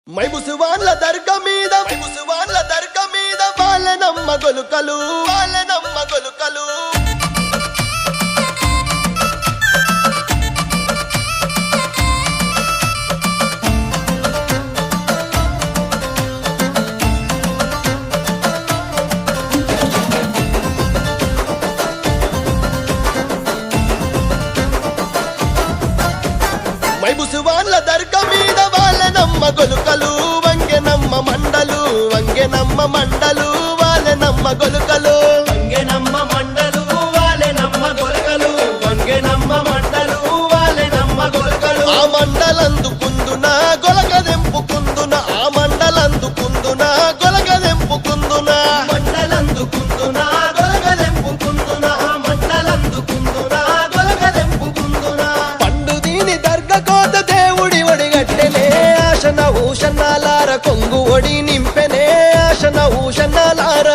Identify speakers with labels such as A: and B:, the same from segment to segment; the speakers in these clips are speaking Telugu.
A: మైముసువాన్ల దర్గా మీద వాళ్ళనమ్మ గొలుకలు మైముసువాన్ల దర్గా మీద వాళ్ళనమ్మ గొలుకలు వంగెనమ్మ మండలు వాళ్ళనమ్మ గొలుకలు ఆ మండలందుకుందున గొలగదెంపుకుందున పండు దీని దర్గా కోత దేవుడి ఒడిగట్టెనే ఆశన ఊషన్నాలార కొంగు ఒడి నింపెనే ఆశన ఊషన్నాలార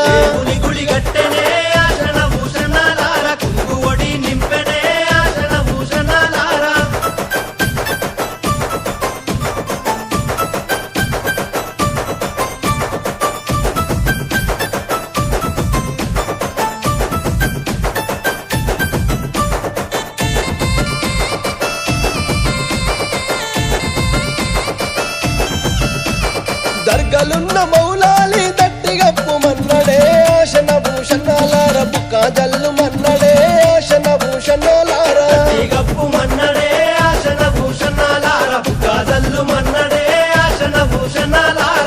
A: దర్గలున్న మౌలాలి దట్టిగప్పు మన్నడే ఆశన భూషణాలార బుక్క జల్లు మన్నడే ఆశన భూషణాలార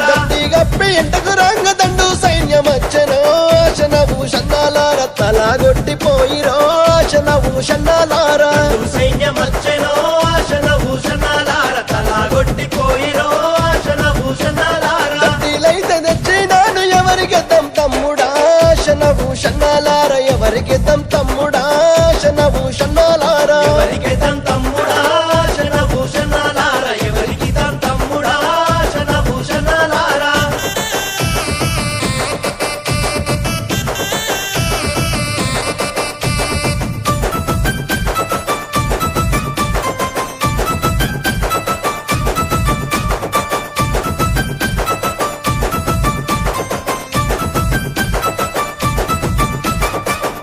A: దట్టిగప్పి ఇంటకు రంగ దండు సైన్యమచ్చనో ఆశన భూషణాలార తలాగొట్టిపోయిరో ఆశన భూషణాలార
B: సైన్యమచ్చనో ఆశన భూషణాలార తలాగొట్టిపోయిరో ఆశన భూషణాలార
A: దట్టిలైతే తెచ్చినాను ఎవరికి తమ్ముడా ఆశన భూషణాలార ఎవరికి తమ్ముడా ఆశన భూషణాలార
B: ఎవరికి తమ్ముడా ఆశన భూషణాలార ఎవరికి తమ్ముడా ఆశన భూషణాలార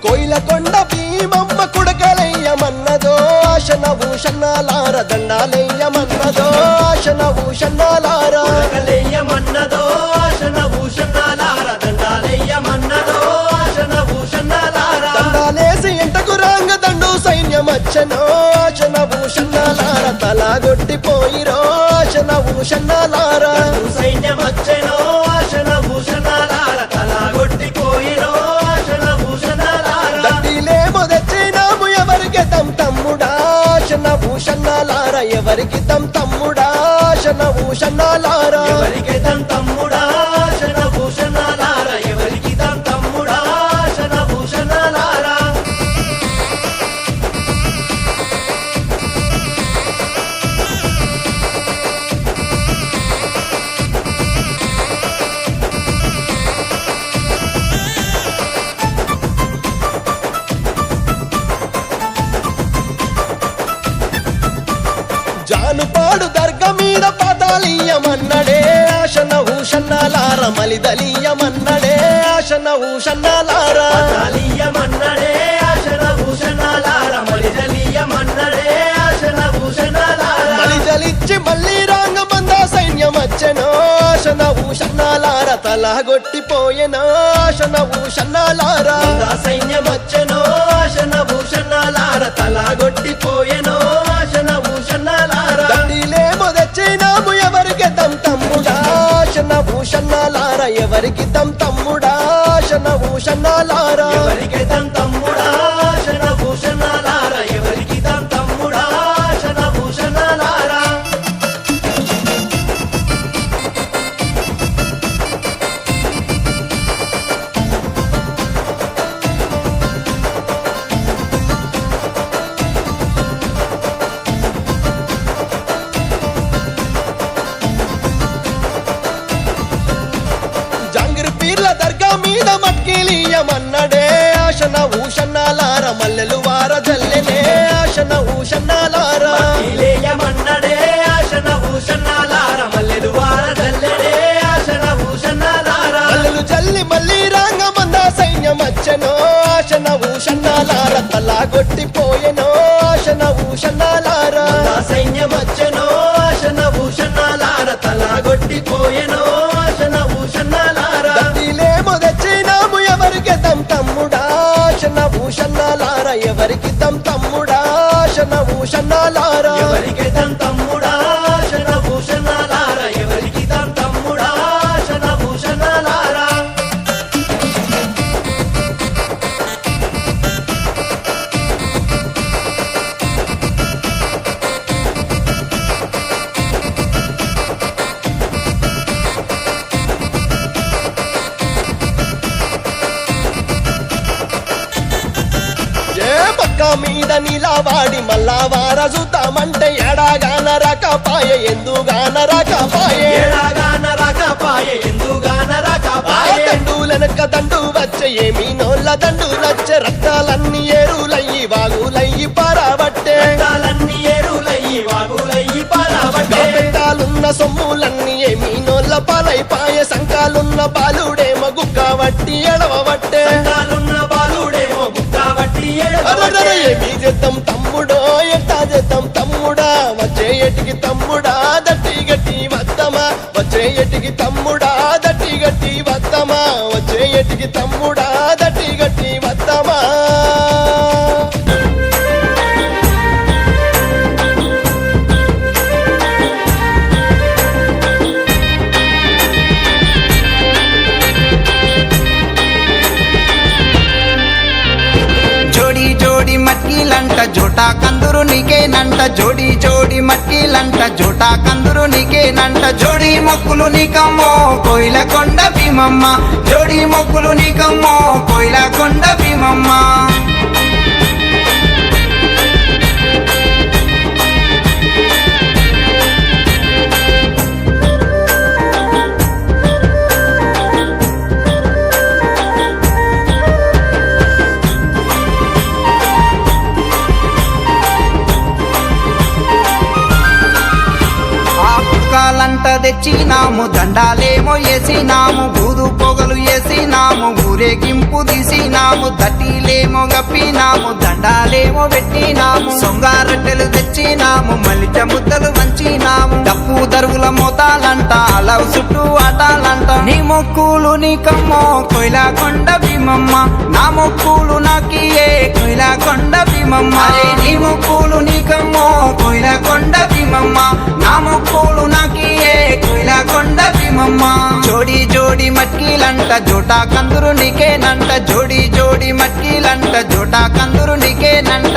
A: కోయిలకొండ భీమమ్మ కుడకలయ్యమన్నదో ఆశన భూషణాలార దండాలయ్యమన్నదో ఆశన భూషణాలార
B: కలయ్యమన్నదో ఆశన భూషణాలార దండాలయ్యమన్నదో ఆశన భూషణాలార
A: దండాలేసి ఇంటకు రాంగ దండు సైన్యమచ్చనో ఆశన భూషణాలార తలాగొట్టిపోయిరో ఆశన భూషణాలార
B: సైన్యమచ్చనో ఆశన భూషణాలార తలాగొట్టిపోయిరో ఆశన భూషణాలార
A: దట్టిలేమో తెచ్చినాము ఎవరికి తమ్ముడా ఆశన భూషణాలార ఎవరికి తమ్ముడా ఆశన భూషణాలార
B: ఎవరికి తమ్ముడా ఆశన భూషణాలార ఎవరికి తమ్ముడా ఆశన భూషణాలార
A: జానుపాడు దర్గా మీద పాతాళీయమన్నడే ఆశన భూషణాలార మలిదలీయమన్నడే ఆశన భూషణాలార
B: మన్నడే ఆశన భూషణాలార మలిదలీయమన్నడే ఆశన భూషణాలార
A: మలిదలిచ్చి మళ్ళీ రాంగమంద సైన్యమచ్చనో ఆశన భూషణాలార తలగొట్టిపోయెనో ఆశన భూషణాలార
B: సైన్యమచ్చనో ఆశన భూషణాలార తలాగొట్టిపోయెనో ఆశన భూషణాలార
A: దట్టిలేమో తెచ్చినాము ఎవరికి తమ్ముడా ఆశన భూషణాలార ఎవరికి తమ్ముడా ఆశన భూషణాలార
B: ఎవరికి తమ్ముడా ఆశన భూషణాలార ఎవరికి తమ్ముడా ఆశన భూషణాలార
A: జాంగిరి పీర్ల దర్గా మీద మట్కిలీయమన్నడే ఆశన భూషణాలార మల్లెలు వార జల్లెనే ఆశన భూషణాలార
B: ఇలేయమన్నడే ఆశన భూషణాలార మల్లెలు వార
A: ఆశన భూషణాలారా
B: ఎవరికి తమ్ముడా శనభూషణాలార ఎవరికి తమ్ముడా శనభూషణాలారా
A: ఏ పక్క మీద నిలవాడి మళ్ళా వారసుతామంటే ఎడాగాన రకపాయ ఎందుగాన రకపాయే
B: ఏడాగాన రాకపాయే ఎందుగాన రాకపాయే
A: దండులనక దండు వచ్చే ఏమీ నోళ్ళ దండులచ్చే రక్తాలన్నీ ఏరులయ్యి వాగులయ్యి పారాబట్టే
B: రక్తాలన్నీ ఏరులయ్యి వాగులయ్యి పారాబట్టే
A: పెట్టాలున్న సొమ్ములన్నీ ఏమీ నోళ్ళ పాలైపాయ సంకాలున్న బాలుడేమో గుక్క వట్టి ఎడవబట్టే
B: సంఘాలున్న బాలుడేమో గుక్క వట్టి
A: అరరర ఏమీ చేద్దాం తమ్ముడో ఎట్టా చేద్దాం తమ్ముడా వచ్చే ఎటికి తమ్ముడా దట్టి గట్టి వద్దమా వచ్చే ఎటికి తమ్ముడా దట్టి గట్టి వద్దమా వచ్చే ఎటికి తమ్ముడా దట్టి గట్టి వద్దమా
C: జోడి జోడి మట్టిలంట జోటా కందురు నీకేనంట జోడి జోడి మట్టిలంట జోటా కందురు నీకేనంట జోడి మొక్కులు నీకమ్మో కోయిల కొండ భీమమ్మ జోడి మొక్కులు నీకమ్మో కోయిల కొండ భీమమ్మ ఆ పుడకాలంట తెచ్చినాము దండాలేమో వేసినాము బూదు పొగలు వేసినాము ఊరేగింపు తీసినాము దట్టిలేమో గప్పినాము దండాలేమో పెట్టినాము సొంగారట్టెలు తెచ్చినాము మలిచ ముద్దలు వంచినాము డప్పు దరువుల మోతాలంట అలవు చుట్టూ ఆటాలంట నీ మొక్కులు నీకమ్మో కోయిలా కొండ భీమమ్మ నా మొక్కులు నాకియే కోయిలా కొండ భీమమ్మ అరే నీ మొక్కులు నీకమ్మో కోయిలా కొండ భీమమ్మ నా మొక్కులు నాకియే కోయిలా కొండ భీమమ్మ జోడి జోడి మట్కిలంట జోటా కందురు నీకేనంట జోడి జోడి మట్కిలంట జోటా కందురు నీకేనంట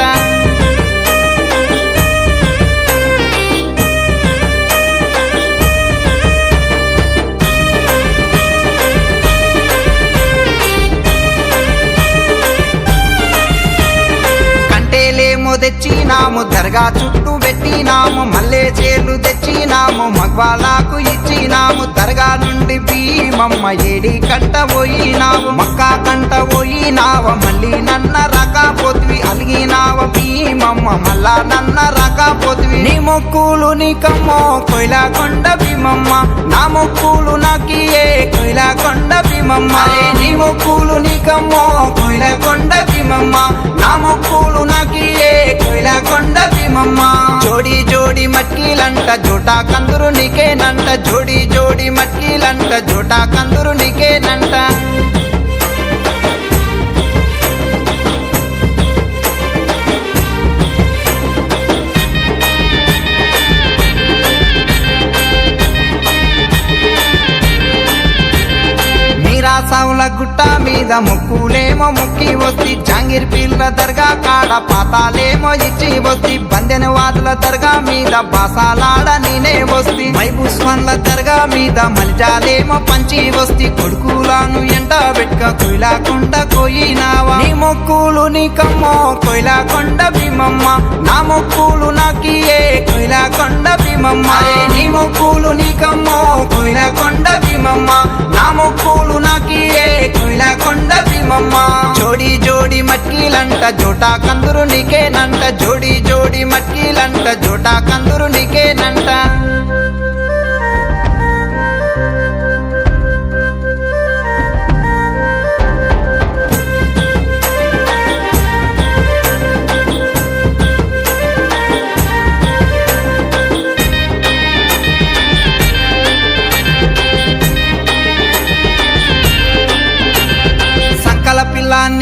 C: కంటేలేమో తెచ్చినాము దర్గా చుట్టూ పెట్టినాము మల్లె చేలు తెచ్చినాము మగ్వాలకు ఇచ్చినాము దర్గా నుండి భీమమ్మ ఏడి కంట పోయినావు మక్క కంట పోయినావ మళ్ళీ నన్న రకపోతివి అలిగినావ భీమమ్మ మళ్ళా నన్న రకపోతివి నీ మొక్కులు నీకమ్మో కోయిలా కొండ భీమమ్మ నా మొక్కులు నాకియే కోయిలా కొండ భీమమ్మ అరే నీ మొక్కులు నీకమ్మో కోయిలా కొండ భీమమ్మ నా మొక్కులు నాకియే కోయిలా కొండ భీమమ్మ జోడి జోడి మట్కిలంట జోటా కందురు నీకేనంట జోడి జోడి మట్కిలంట జోటా కందురు నీకేనంట మీరాసావుల గుట్ట మీద ముక్కులేమో ముక్కి వస్తి జాంగీర్ పీర్ల దర్గా కాడ పాతాలేమో ఇచ్చి వస్తి బందెన వాదుల దర్గా మీద బాసాలాడ నేనే వస్తి మైబుస్వాన్ల దర్గా మీద మలిజాలేమో పంచి వస్తి కొడుకులాను ఎంట పెట్టుక కోయిలా కొండ కోయినావా నీ మొక్కులు నీకమ్మో కోయిలా కొండ భీమమ్మ నా మొక్కులు నాకియే కోయిలా కొండ భీమమ్మ అరే నీ మొక్కులు నీకమ్మో కోయిలా కొండ భీమమ్మ నా మొక్కులు నాకియే కోయిలా కొండ భీమమ్మ జోడి జోడి మట్కిలంట జోటా కందురు నీకేనంట జోడి జోడి మట్కిలంట జోటా కందురు నీకేనంట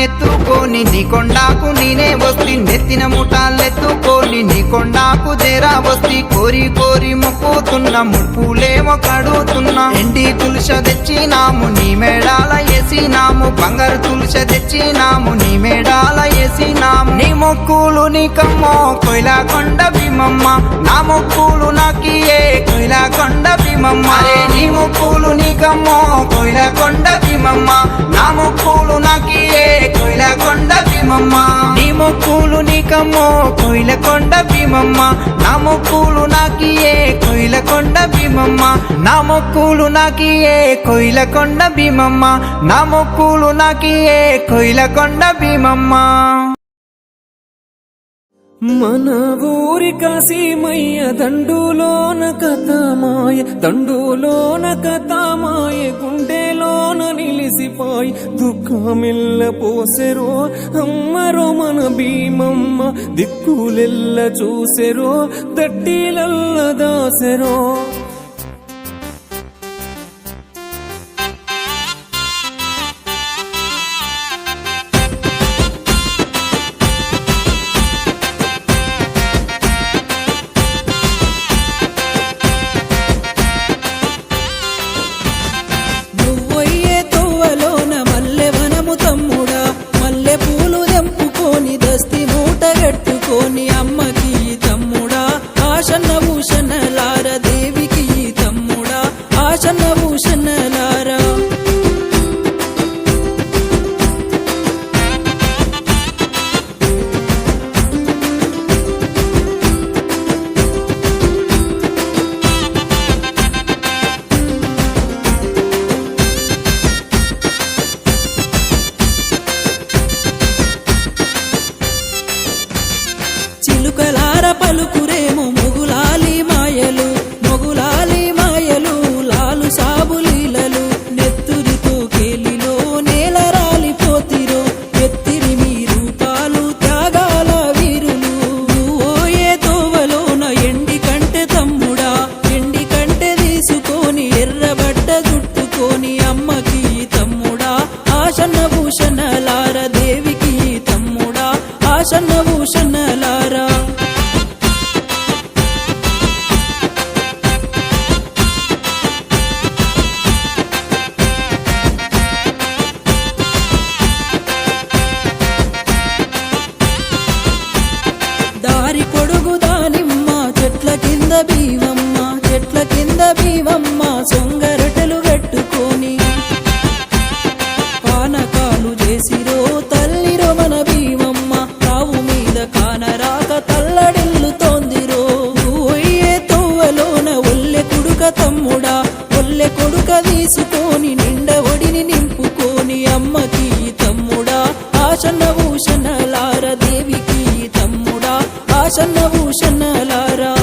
C: ఎత్తుకొని నీ కొండాకు నేనే వస్తి నెత్తిన ముఠాలెత్తుకొని నీ కొండాకు చేరా వస్తి కోరి కోరి మొక్కుతున్న ముప్పులేమో కడుతున్నా ఎండి తులస తెచ్చినాము నీ మేడాల వేసినాము బంగారు తులస తెచ్చినాము నీ మేడాల వేసినాము నీ మొక్కులు నీకమ్మో కొయిలకొండ భీమమ్మ నా మొక్కులు నాకియే కొయిలకొండ భీమమ్మ అరే నీ మొక్కులు నీకమ్మో కొయిలకొండ భీమమ్మ నా మొక్కులు నాకియే కొయిలకొండ భీమమ్మ నీ మొక్కులు నీకమ్మో కొయిలకొండ భీమమ్మ నా మొక్కులు నాకియే కొయిలకొండ భీమమ్మ నా మొక్కులు నాకియే కొయిలకొండ భీమమ్మ నా మొక్కులు నాకియే కొయిలకొండ భీమమ్మ
D: మన ఊరి కాశీమయ్య దండులోన కథమాయ దండులోన కథమాయ గుండెలోన నిలిసిపోయి దుఃఖమిల్ల పోసెరో అమ్మరో మన భీమమ్మ దిక్కులెల్ల చూసెరో దట్టిలల్ల దాసెరో
E: అమ్మకి తమ్ముడా ఆశన్న భూషణలార దేవికి తమ్ముడా ఆశన్న భూషణలారా చిలుకలార పలుకురేమో మొగులాలి మాయలు మొగులాలి మాయలు లాలు సాబులీలలు నెత్తురితో కేలిలో నేల రాలిపోతిరో ఎత్తిరి మీ రూపాలు త్యాగాల వీరులు ఓయే తోవలోన ఎండి కంటే తమ్ముడా ఎండి కంటే తీసుకొని ఎర్రబడ్డ జుట్టుకొని అమ్మకి తమ్ముడా ఆశన్న భూషణలార దేవికి తమ్ముడా ఆశన్న భూషణలారా దారి పొడుగు దానిమ్మ చెట్ల కింద భీమమ్మ చెట్ల కింద భీమమ్మ సొంగరటలు కట్టుకొని పానకాలు చేసిరో తల్లిరో మన భీమమ్మ తావు మీద కానరాక తల్లడిల్లుతోందిరో ఓయే తోవలోన ఒల్లె కుడుక తమ్ముడా ఒల్లె కొడుక తీసుకొని నిండ ఒడిని నింపుకొని అమ్మకి తమ్ముడా ఆశన్న భూషణలార దేవికి తమ్ముడా ఆశన్న భూషణలారా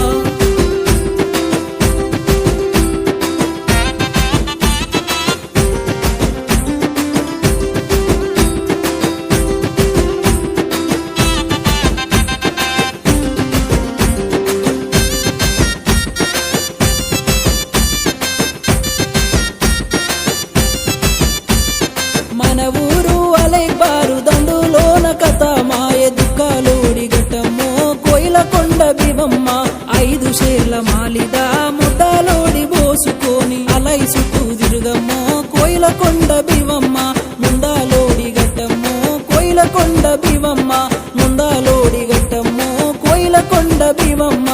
E: మన ఊరు అలైబారు దండులోన కథ మాయ దుఃఖాలోడి ఘటమ్మో కోయిలకొండ భీమమ్మ 5 షేర్ల మాలిద ముద్దాలోడి బోసుకొని అలై చుట్టూ తిరుగమ్మో కోయిలకొండ భీమమ్మ ముందాలోడి ఘటమ్మో కోయిలకొండ భీమమ్మ ముందాలోడి ఘటమ్మో కోయిలకొండ భీమమ్మ